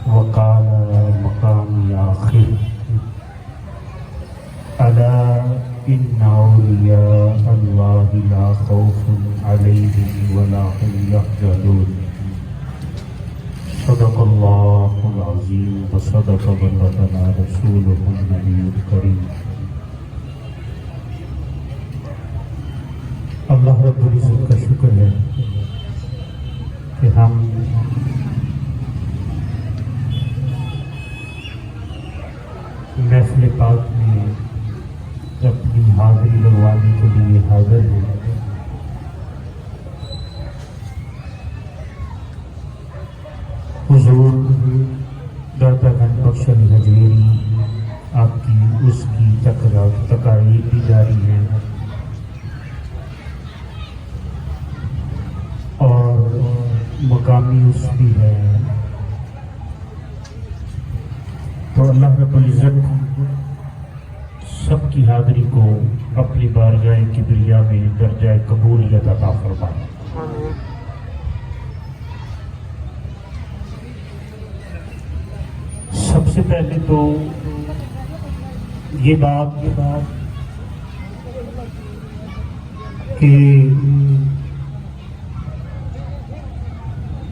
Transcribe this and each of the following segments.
وقال مقام آخر ألا إن أولياء الله لا خوف عليهم ولا هم يحزنون صدق الله العظيم وصدق بلغنا رسوله النبي الكريم. اللہ رب العزت کا شکر ہے کہ ہم محفل پاک میں اپنی حاضری لگوانے کے لیے حاضر ہیں. حضور داتا گنج بخش علی حجویری آپ کی اس کی تقاریر بھی جاری ہیں اور مقامی اس بھی ہے. تو اللہ رب العزت سب کی حاضری کو اپنی بارگاہ کبریا میں درجہ قبولیت عطا فرمائے. سب سے پہلے تو یہ بات کہ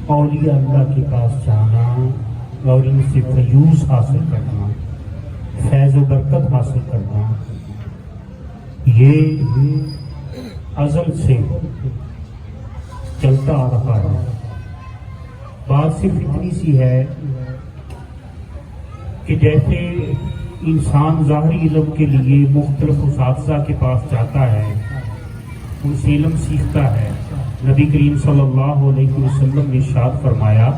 اولیاء اللہ کے پاس جانا اور ان سے فیوز حاصل کرنا، فیض و برکت حاصل کرنا، یہ ازل سے چلتا آ رہا ہے. بات صرف اتنی سی ہے کہ جیسے انسان ظاہری علم کے لیے مختلف اساتذہ کے پاس جاتا ہے، ان سے علم سیکھتا ہے. نبی کریم صلی اللہ علیہ وسلم نے ارشاد فرمایا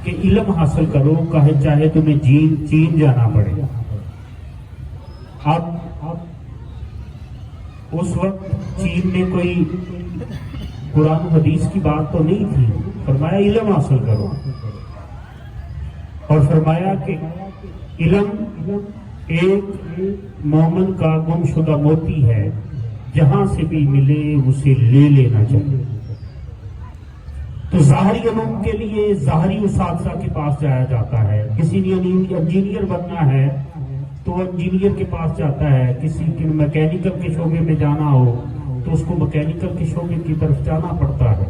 کہ علم حاصل کرو چاہے تمہیں چین جانا پڑے. اب اس وقت چین میں کوئی قرآن و حدیث کی بات تو نہیں تھی. فرمایا علم حاصل کرو، اور فرمایا کہ علم ایک مومن کا گم شدہ موتی ہے، جہاں سے بھی ملے اسے لے لینا چاہیے. تو ظاہری علوم کے لیے ظاہری اساتذہ کے پاس جایا جاتا ہے. کسی نے انجینئر بننا ہے تو انجینئر کے پاس جاتا ہے. کسی کے میکینیکل کے شعبے میں جانا ہو تو اس کو میکینیکل کے شعبے کی طرف جانا پڑتا ہے.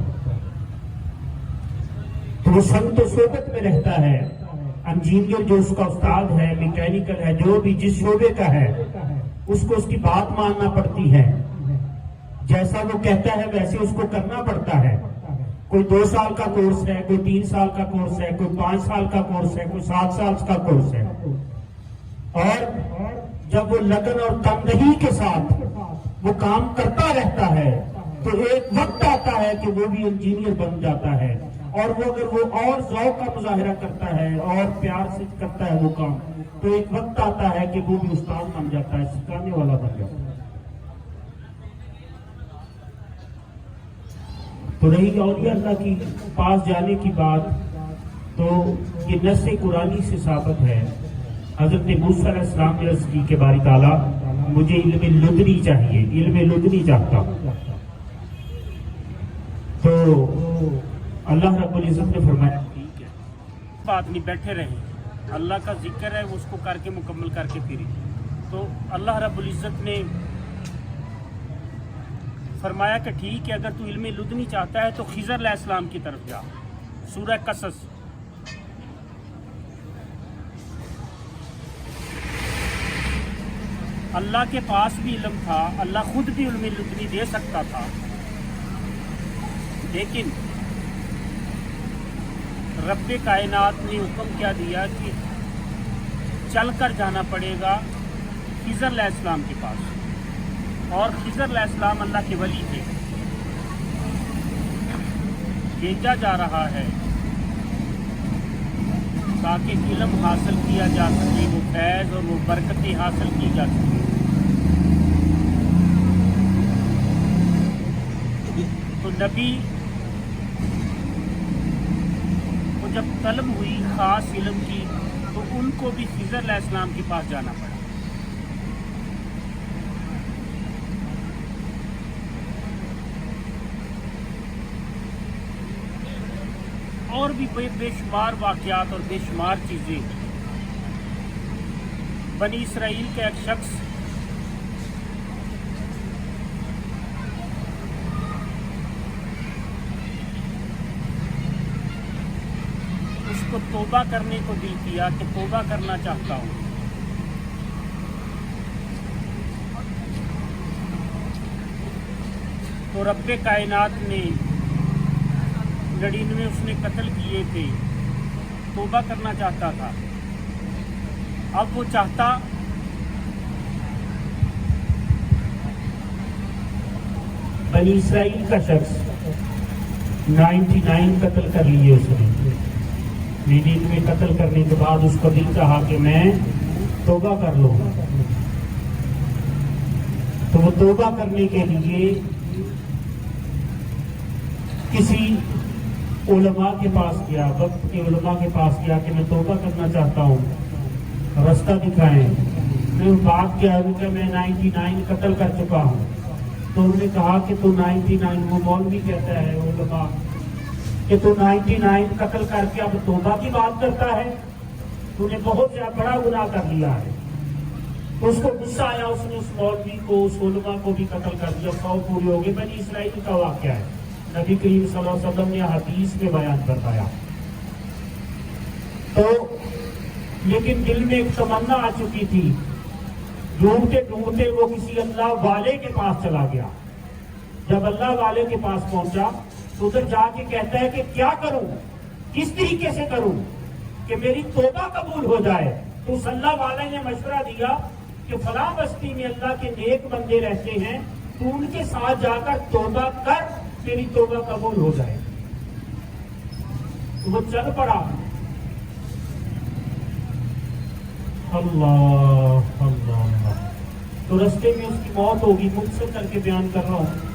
تو وہ سنت و صحبت میں رہتا ہے. انجینئر جو اس کا استاد ہے، میکینیکل ہے، جو بھی جس شعبے کا ہے، اس کو اس کی بات ماننا پڑتی ہے. جیسا وہ کہتا ہے ویسے اس کو کرنا پڑتا ہے. کوئی 2 سال کا کورس ہے، کوئی 3 سال کا کورس ہے، کوئی 5 سال کا کورس ہے، کوئی 7 سال کا کورس ہے. اور جب وہ لگن اور تنہی کے ساتھ وہ کام کرتا رہتا ہے تو ایک وقت آتا ہے کہ وہ بھی انجینئر بن جاتا ہے. اور وہ اگر وہ اور ذوق کا مظاہرہ کرتا ہے اور پیار سے کرتا ہے وہ کام، تو ایک وقت آتا ہے کہ وہ بھی استاد بن جاتا ہے، سکھانے والا بن جاتا ہے. تو رہی اولیاء اللہ کی پاس جانے کی بات، تو یہ نص قرآنی سے ثابت ہے. حضرت موسیٰ علیہ السلام نے عرض کی کہ باری تعالیٰ مجھے علم لدنی چاہیے، علم لدنی چاہتا ہوں. تو اللہ رب العزت نے فرمایا ٹھیک ہے، بات نہیں، بیٹھے رہیں، اللہ کا ذکر ہے اس کو کر کے مکمل کر کے پھری. تو اللہ رب العزت نے فرمایا کہ ٹھیک ہے، اگر تو علم لدنی چاہتا ہے تو خضر علیہ السلام کی طرف جا. سورہ قصص اللہ کے پاس بھی علم تھا، اللہ خود بھی علم لدنی دے سکتا تھا، لیکن رب کائنات نے حکم کیا دیا کہ چل کر جانا پڑے گا خضر علیہ السلام کے پاس. اور خضر علیہ السلام اللہ کے ولی تھے. بھیجا جا رہا ہے تاکہ علم حاصل کیا جا سکے، وہ فیض اور وہ برکتیں حاصل کی جا سکیں. تو نبی کو جب طلب ہوئی خاص علم کی تو ان کو بھی خضر علیہ السلام کے پاس جانا پڑا. اور بھی بے شمار واقعات اور بے شمار چیزیں. بنی اسرائیل کا ایک شخص اس کو توبہ کرنے کو دل کیا کہ توبہ کرنا چاہتا ہوں. تو رب کائنات نے 99 اس نے قتل کیے تھے، توبہ کرنا چاہتا تھا. اب وہ چاہتا بنی اسرائیل کا شخص 99 قتل کر لیے اس نے. 99 قتل کرنے کے بعد اس کو دل چاہا کہ میں توبہ کر لوں. تو وہ توبہ کرنے کے لیے کسی علماء کے پاس گیا، وقت کے علماء کے پاس گیا کہ میں توبہ کرنا چاہتا ہوں، راستہ دکھائیں. میں بات کیا ہے کہ میں 99 قتل کر چکا ہوں. تو انہوں نے کہا کہ تو 99 وہ مولوی کہتا ہے علماء کہ تو 99 قتل کر کے اب توبہ کی بات کرتا ہے، تو نے بہت زیادہ بڑا گناہ کر لیا ہے. تو اس کو غصہ آیا، اس نے اس مولوی کو اس علماء کو بھی قتل کر دیا. 100 پورے ہو گئے. بنی اسرائیل کا واقعہ ہے، نبی کریم صلی اللہ علیہ وسلم نے حدیث میں بیان فرمایا. تو لیکن دل میں ایک تمنا آ چکی تھی. ڈھونڈتے ڈھونڈتے وہ کسی اللہ والے کے پاس چلا گیا. جب اللہ والے کے پاس پہنچا تو ادھر جا کے کہتا ہے کہ کیا کروں، کس طریقے سے کروں کہ میری توبہ قبول ہو جائے. تو اس اللہ والے نے مشورہ دیا کہ فلاں بستی میں اللہ کے نیک بندے رہتے ہیں، تو ان کے ساتھ جا کر توبہ کر، تیری توبہ قبول ہو جائے. تو وہ چل پڑا. اللہ اللہ. تو رستے میں اس کی موت ہوگی. مختصر کر کے بیان کر رہا ہوں.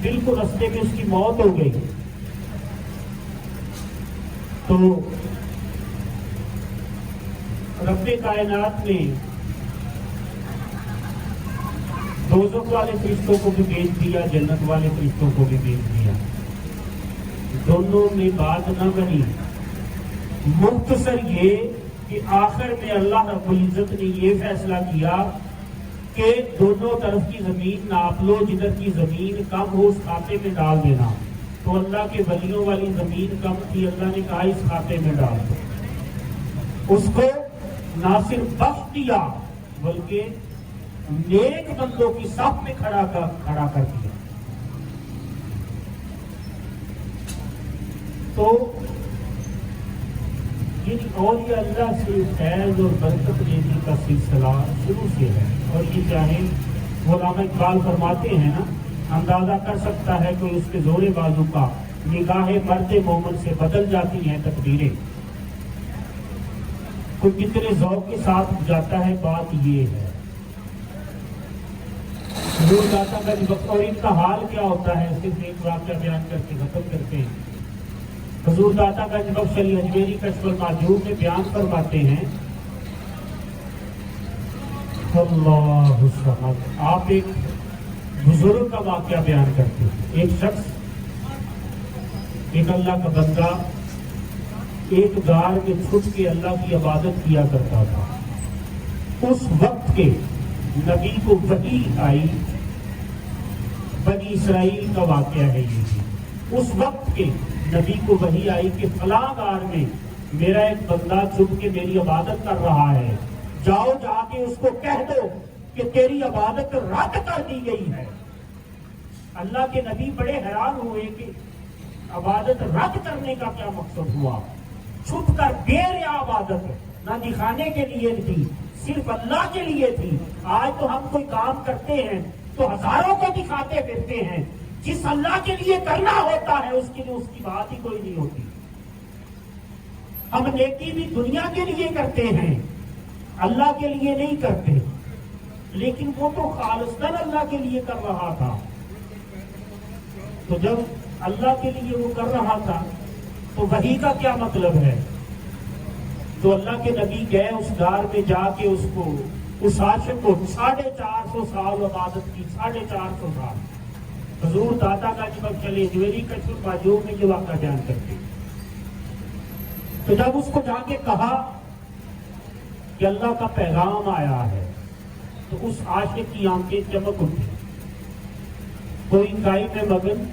بالکل رستے میں اس کی موت ہو گئی. تو رب کائنات نے دوزخ والے فرشتوں کو بھی بھیج دیا، جنت والے فرشتوں کو بھی بھیج دیا. دونوں میں بات نہ بنی. مختصر یہ کہ آخر میں اللہ رب العزت نے یہ فیصلہ کیا کہ دونوں طرف کی زمین ناپ لو، جدھر کی زمین کم ہو اس کھاتے میں ڈال دینا. تو اللہ کے ولیوں والی زمین کم تھی، اللہ نے کہا اس کھاتے میں ڈال دو. اس کو نہ صرف بخش دیا بلکہ نیک بندوں کی صف میں کھڑا کر دیا. تو اور یہ اللہ سے فیض اور برکت لینے کا سلسلہ شروع سے ہے. اور یہ چاہے علامہ اقبال فرماتے ہیں نا، اندازہ کر سکتا ہے کہ اس کے زور بازو کا نگاہ مرد مومن سے بدل جاتی ہیں تقدیریں. کوئی کتنے ذوق کے ساتھ جاتا ہے. بات یہ ہے حضور داتا گنج بخش، اور ان کا حال کیا ہوتا ہے صرف ایک واقعہ بیان کر کے ختم کرتے ہیں. حضور داتا گنج بخش علی اجمیری کشف المحجوب میں بیان فرماتے ہیں اللہ الصمد. آپ ایک بزرگ کا واقعہ بیان کرتے ہیں. ایک شخص، ایک اللہ کا بندہ ایک غار میں چھپ کے اللہ کی عبادت کیا کرتا تھا. اس وقت کے نبی کو وحی آئی. بنی اسرائیل کا واقعہ ہے یہ. اس وقت کے نبی کو وحی آئی کہ فلاں غار میں میرا ایک بندہ چھپ کے میری عبادت کر رہا ہے، جاؤ جا کے اس کو کہہ دو کہ تیری عبادت رد کر دی گئی ہے. اللہ کے نبی بڑے حیران ہوئے کہ عبادت رد کرنے کا کیا مقصد ہوا. چھپ کر بے ریا عبادت نہ دکھانے کے لیے تھی، صرف اللہ کے لیے تھی. آج تو ہم کوئی کام کرتے ہیں تو ہزاروں کو دکھاتے پھرتے ہیں. جس اللہ کے لیے کرنا ہوتا ہے اس کے لیے اس کی بات ہی کوئی نہیں ہوتی. ہم نیکی بھی دنیا کے لیے کرتے ہیں، اللہ کے لیے نہیں کرتے. لیکن وہ تو خالصتاً اللہ کے لیے کر رہا تھا. تو جب اللہ کے لیے وہ کر رہا تھا تو وحی کا کیا مطلب ہے. تو اللہ کے نبی گئے اس غار میں، جا کے اس کو، اس عاشق کو 450 سال عبادت کی. 450 سال. حضور داتا گنج بخش علی اجمیری کشف المحجوب میں یہ واقعہ بیان کرتے. تو جب اس کو جا کے کہا کہ اللہ کا پیغام آیا ہے تو اس عاشق کی آنکھیں چمک اٹھی. کوئی کائی میں مگن،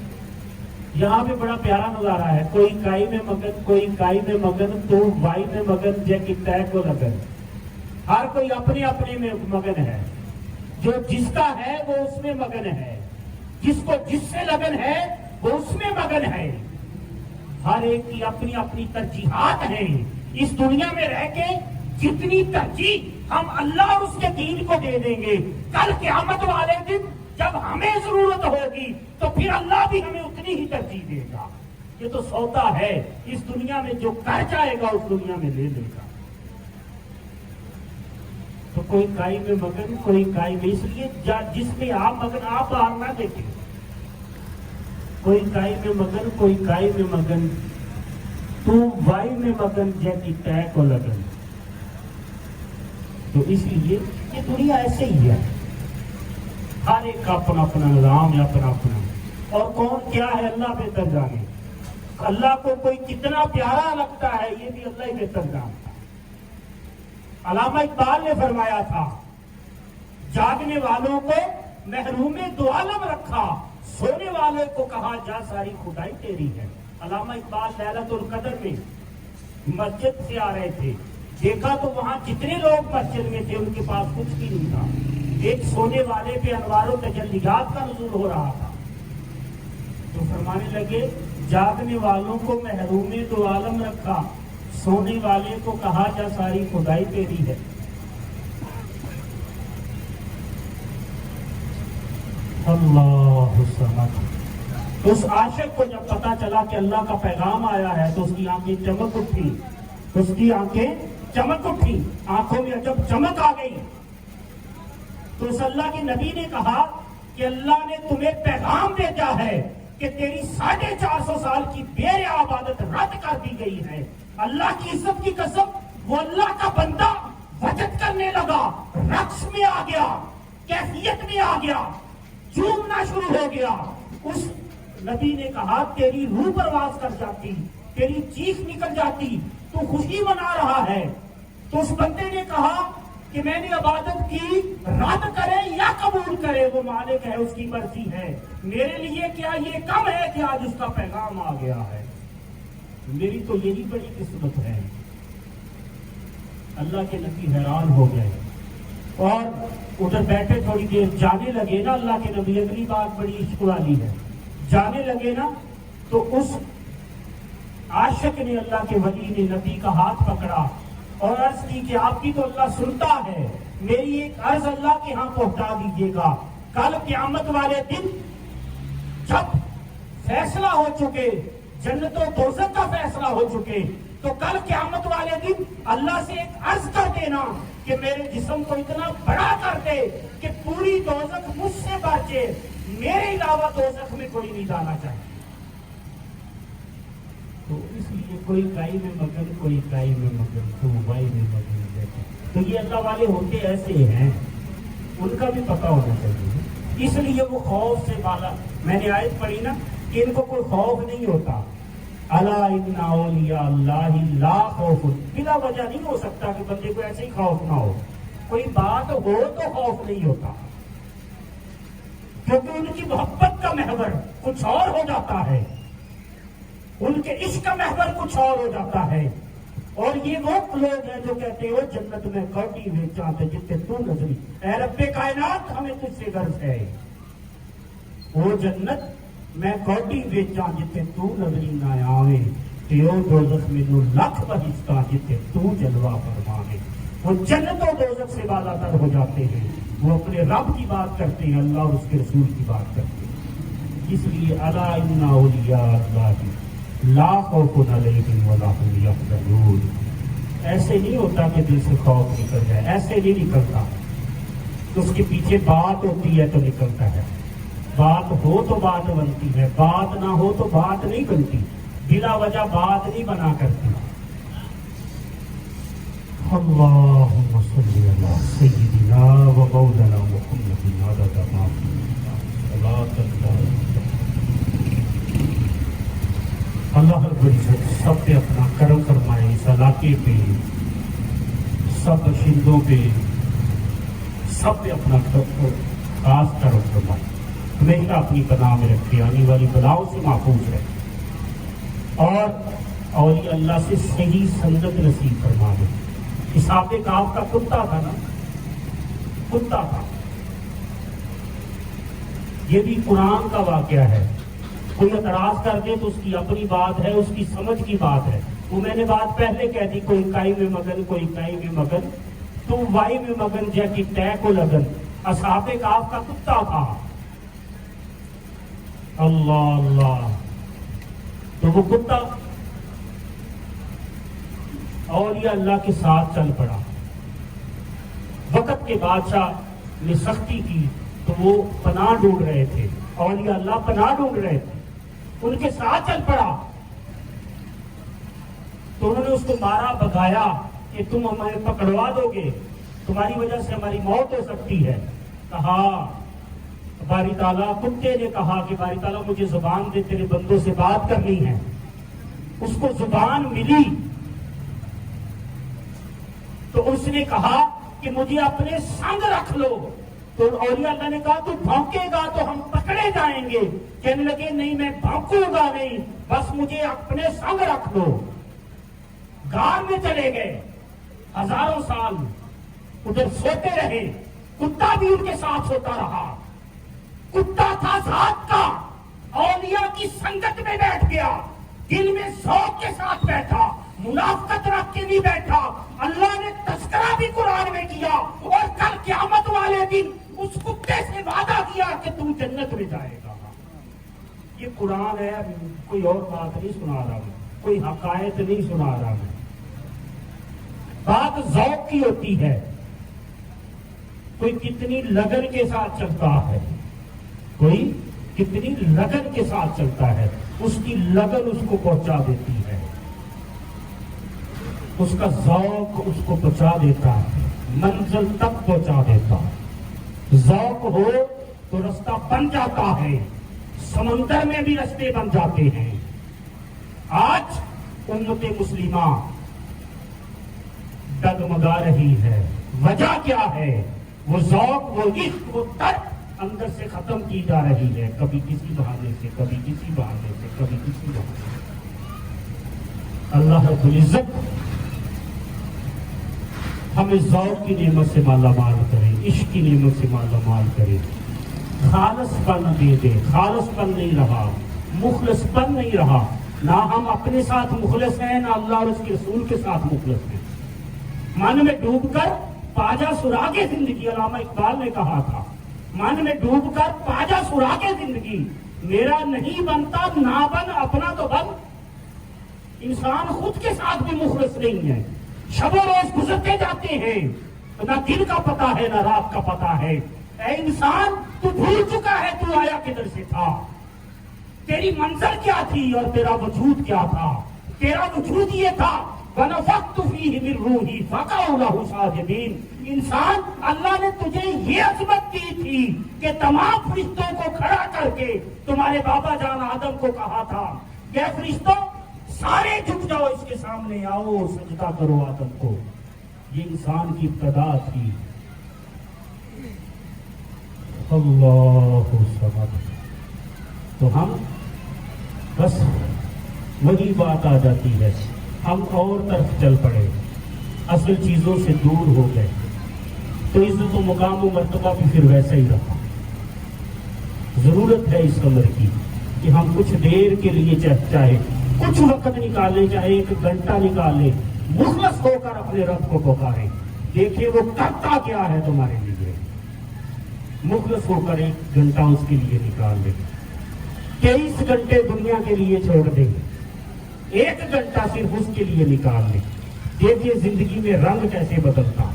یہاں پہ بڑا پیارا نظارہ ہے، کوئی کائی میں مگن، کوئی کائی میں مگن، تو وائی میں مگن جے کی طے کو لگن. ہر کوئی اپنے اپنے میں مگن ہے، جو جس کا ہے وہ اس میں مگن ہے، جس کو جس سے لگن ہے وہ اس میں مگن ہے. ہر ایک کی اپنی اپنی ترجیحات ہیں. اس دنیا میں رہ کے جتنی ترجیح ہم اللہ اور اس کے دین کو دے دیں گے، کل قیامت والے دن جب ہمیں ضرورت ہوگی تو پھر اللہ بھی ہمیں اتنی ہی ترجیح دے گا. یہ تو سودا ہے، اس دنیا میں جو کر جائے گا اس دنیا میں لے لے گا. تو کوئی کائی میں مگن، کوئی کائی میں، اس لیے جس میں آپ مگن آپ باہر نہ دیکھیں. کوئی کائی میں مگن، کوئی کائی میں مگن، تو وائی میں مگن جیسی طے کو لگن. تو اس لیے یہ دنیا ایسے ہی ہے، ہر ایک کا اپنا اپنا نظام ہے، اپنا اپنا. اور کون کیا ہے اللہ بہتر جانے. اللہ کو کوئی کتنا پیارا لگتا ہے یہ بھی اللہ ہی بہتر جانتا. علامہ اقبال نے فرمایا تھا، جاگنے والوں کو محروم دو عالم رکھا، سونے والے کو کہا جا ساری خدائی تیری ہے. علامہ اقبال لیلۃ القدر میں مسجد سے آ رہے تھے، دیکھا تو وہاں جتنے لوگ مسجد میں تھے ان کے پاس کچھ بھی نہیں تھا. ایک سونے والے پہ انوار و تجلیات کا نزول ہو رہا تھا. تو فرمانے لگے، جاگنے والوں کو محروم دو عالم رکھا، سونے والے کو کہا جا ساری خدائی تیری ہے. اللہ الصمد. اس عاشق کو جب پتا چلا کہ اللہ کا پیغام آیا ہے تو اس کی آنکھیں چمک اٹھی، اس کی آنکھیں چمک اٹھی، آنکھوں میں جب چمک آ گئی تو اس اللہ کے نبی نے کہا کہ اللہ نے تمہیں پیغام بھیجا ہے کہ تیری 450 سال کی بے عبادت رد کر دی گئی ہے. اللہ کی عزت کی قسم، وہ اللہ کا بندہ وجد کرنے لگا، رقص میں آ گیا، کیفیت میں آ گیا، جھومنا شروع ہو گیا. اس نبی نے کہا تیری روح پرواز کر جاتی، تیری چیخ نکل جاتی، تو خوشی منا رہا ہے. تو اس بندے نے کہا کہ میں نے عبادت کی، رد کرے یا قبول کرے وہ مالک ہے، اس کی مرضی ہے. میرے لیے کیا یہ کم ہے کہ آج اس کا پیغام آ گیا ہے؟ میری تو یہی بڑی قسمت ہے. اللہ کے نبی حیران ہو گئے اور ادھر بیٹھے تھوڑی دیر. جانے لگے نا اللہ کے نبی، اگلی بات بڑی عشق والی ہے، جانے لگے نا تو اس عاشق نے، اللہ کے ولی نے نبی کا ہاتھ پکڑا اور عرض کی کہ آپ کی تو اللہ سنتا ہے، میری ایک عرض اللہ کے ہاں پہنچا دیجیے گا. کل قیامت والے دن جب فیصلہ ہو چکے، جنت و دوزخ کا فیصلہ ہو چکے، تو کل قیامت والے دن اللہ سے ایک عرض کر دینا کہ میرے جسم کو اتنا بڑا کر دے کہ پوری دوزخ مجھ سے بچے، میرے علاوہ دوزخ میں کوئی نہیں جانا چاہیے. تو اس لیے کوئی کائی میں مگن، کوئی کائی میں مگن، تو وائی میں مگن دیتے. تو یہ اللہ والے ہوتے ایسے ہیں، ان کا بھی پتہ ہونا چاہیے. اس لیے وہ خوف سے بالا. میں نے آیت پڑھی نا کہ ان کو کوئی خوف نہیں ہوتا. الا ان اولیاء اللہ لا خوف، بلا وجہ نہیں ہو سکتا کہ بندے کو ایسے ہی خوف نہ ہو. کوئی بات ہو تو خوف نہیں ہوتا، کیونکہ ان کی محبت کا محور کچھ اور ہو جاتا ہے، ان کے عشق کا محور کچھ اور ہو جاتا ہے. اور یہ وہ لوگ ہیں جو کہتے ہو جنت میں کوٹی ویچاں تے جتے تو نظری. اے رب کائنات ہمیں تجھ سے غرض ہے، وہ جنت میں کوٹی ویچاں جتے تو نظری نہ آوے، تے او دوزخ مینوں لکھ بہشتاں جتے تو جلوہ فرماوے. وہ جنت و دوزخ سے بالا تر ہو جاتے ہیں، وہ اپنے رب کی بات کرتے ہیں، اللہ اور اس کے رسول کی بات کرتے ہیں. اس لیے الا ان اولیاء اللہ لا خوف علیہم ولا هم یحزنون. ایسے نہیں ہوتا کہ دل سے خوف نکل جائے، ایسے نہیں نکلتا. اس کے پیچھے بات ہوتی ہے تو نکلتا ہے، بات ہو تو بات بنتی ہے، بات نہ ہو تو بات نہیں بنتی. بلا وجہ بات نہیں بنا کرتی. اللہم صلی علی سیدنا و مولانا محمد عدد ما فی صلاۃ اللہ. اللہ رب العزت سب پہ اپنا کرم فرمائے، اس علاقے پہ، سب باشندوں پہ، سب پہ اپنا خاص کرم فرمائے، ہمیشہ اپنی پناہ میں رکھے، آنے والی بلاؤں سے محفوظ رہے، اور اولیاء اللہ سے صحیح سنگت نصیب فرما دے۔ اصحاب کہف کا کتا تھا نا، کتا تھا، یہ بھی قرآن کا واقعہ ہے۔ کوئی اعتراض کر دے تو اس کی اپنی بات ہے، اس کی سمجھ کی بات ہے۔ وہ میں نے بات پہلے کہہ دی، کوئی کائی میں مگن، کوئی کائی میں مگن، تو وائی میں مگن جیسی ٹے کو لگن۔ اصحاب کہف کا کتا تھا، اللہ اللہ، تو وہ کتا اولیاء اللہ کے ساتھ چل پڑا۔ وقت کے بادشاہ نے سختی کی تو وہ پناہ ڈھونڈ رہے تھے، اولیاء اللہ پناہ ڈھونڈ رہے تھے، ان کے ساتھ چل پڑا تو انہوں نے اس کو مارا بھگایا کہ تم ہمیں پکڑوا دو گے، تمہاری وجہ سے ہماری موت ہو سکتی ہے۔ کہا باری تعالیٰ، کتے نے کہا کہ باری تعالیٰ مجھے زبان دے، تیرے بندوں سے بات کرنی ہے۔ اس کو زبان ملی تو اس نے کہا کہ مجھے اپنے سنگ رکھ لو، تو اولیاء اللہ نے کہا تو بھونکے گا تو ہم پکڑے جائیں گے۔ کہنے لگے نہیں، میں بھونکوں گا نہیں، بس مجھے اپنے سنگ رکھ لو۔ غار میں چلے گئے، ہزاروں سال ادھر سوتے رہے، کتا بھی ان کے ساتھ سوتا رہا۔ کتا تھا ذات کا، اولیاء کی سنگت میں بیٹھ گیا، دل میں ذوق کے ساتھ بیٹھا، منافقت رکھ کے نہیں بیٹھا۔ اللہ نے تذکرہ بھی قرآن میں کیا، اور کل قیامت والے دن اس کتے سے وعدہ کیا کہ تم جنت میں جائے گا۔ یہ قرآن ہے، کوئی اور بات نہیں سنا رہا میں، کوئی حقائق نہیں سنا رہا میں، بات ذوق کی ہوتی ہے۔ کوئی کتنی لگن کے ساتھ چلتا ہے، کوئی کتنی لگن کے ساتھ چلتا ہے، اس کی لگن اس کو پہنچا دیتی ہے، اس کا ذوق اس کو پہنچا دیتا ہے، منزل تک پہنچا دیتا ہے۔ ذوق ہو تو رستہ بن جاتا ہے، سمندر میں بھی رستے بن جاتے ہیں۔ آج امت مسلمہ ڈگمگا رہی ہے، وجہ کیا ہے؟ وہ ذوق، وہ عشق، وہ طرب اندر سے ختم کی جا رہی ہے، کبھی کسی بہانے سے، کبھی کسی بہانے سے، کبھی کسی بہانے سے۔ اللہ رب العزت ہمیں ذوق کی نعمت سے مالا مال کرے، عشق کی نعمت سے مالا مال کرے، خالص پن دے دے۔ خالص پن نہیں رہا، مخلص پن نہیں رہا، نہ ہم اپنے ساتھ مخلص ہیں، نہ اللہ اور اس کے رسول کے ساتھ مخلص ہیں۔ من میں ڈوب کر پاجا سراغے زندگی، علامہ اقبال نے کہا تھا، من میں ڈوب کر پاجا سراغے زندگی، میرا نہیں بنتا نہ بن، اپنا تو بن۔ انسان خود کے ساتھ بھی مخلص نہیں ہے، شب و روز گزرتے جاتے ہیں، نہ دن کا پتہ ہے نہ رات کا پتہ ہے۔ اے انسان، تو بھول چکا ہے تو آیا کدھر سے تھا، تیری منزل کیا تھی اور تیرا وجود کیا تھا؟ تیرا وجود یہ تھا، وَنَفَخْتُ فِيهِ مِن رُوحِي فَقَعُوا لَهُ سَاجِدِينَ۔ انسان، اللہ نے تجھے یہ عظمت دی تھی کہ تمام فرشتوں کو کھڑا کر کے تمہارے بابا جان آدم کو کہا تھا کہ فرشتوں سارے جھک جاؤ، اس کے سامنے آؤ، سجدہ کرو آدم کو۔ یہ انسان کی ابتدا تھی۔ اللہ صمد۔ تو ہم بس وہی بات آ جاتی ہے، ہم اور طرف چل پڑے، اصل چیزوں سے دور ہو گئے، تو عزت و مقام و مرتبہ بھی پھر ویسا ہی رہا۔ ضرورت ہے اس امر کی کہ ہم کچھ دیر کے لیے چاہے کچھ وقت نکالیں، چاہے 1 گھنٹہ نکالیں، مخلص ہو کر اپنے رب کو پکاریں، دیکھیں وہ کرتا کیا ہے تمہارے لیے۔ مخلص ہو کر 1 گھنٹہ اس کے لیے نکال دیں، 23 گھنٹے دنیا کے لیے چھوڑ دیں، 1 گھنٹہ صرف اس کے لیے نکال لیں، دیکھیے زندگی میں رنگ کیسے بدلتا۔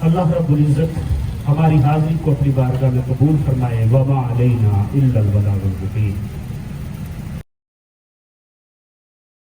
اللہ رب العزت ہماری حاضری کو اپنی بارگاہ میں قبول فرمائے۔ وما علینا الا البلاغ المبین۔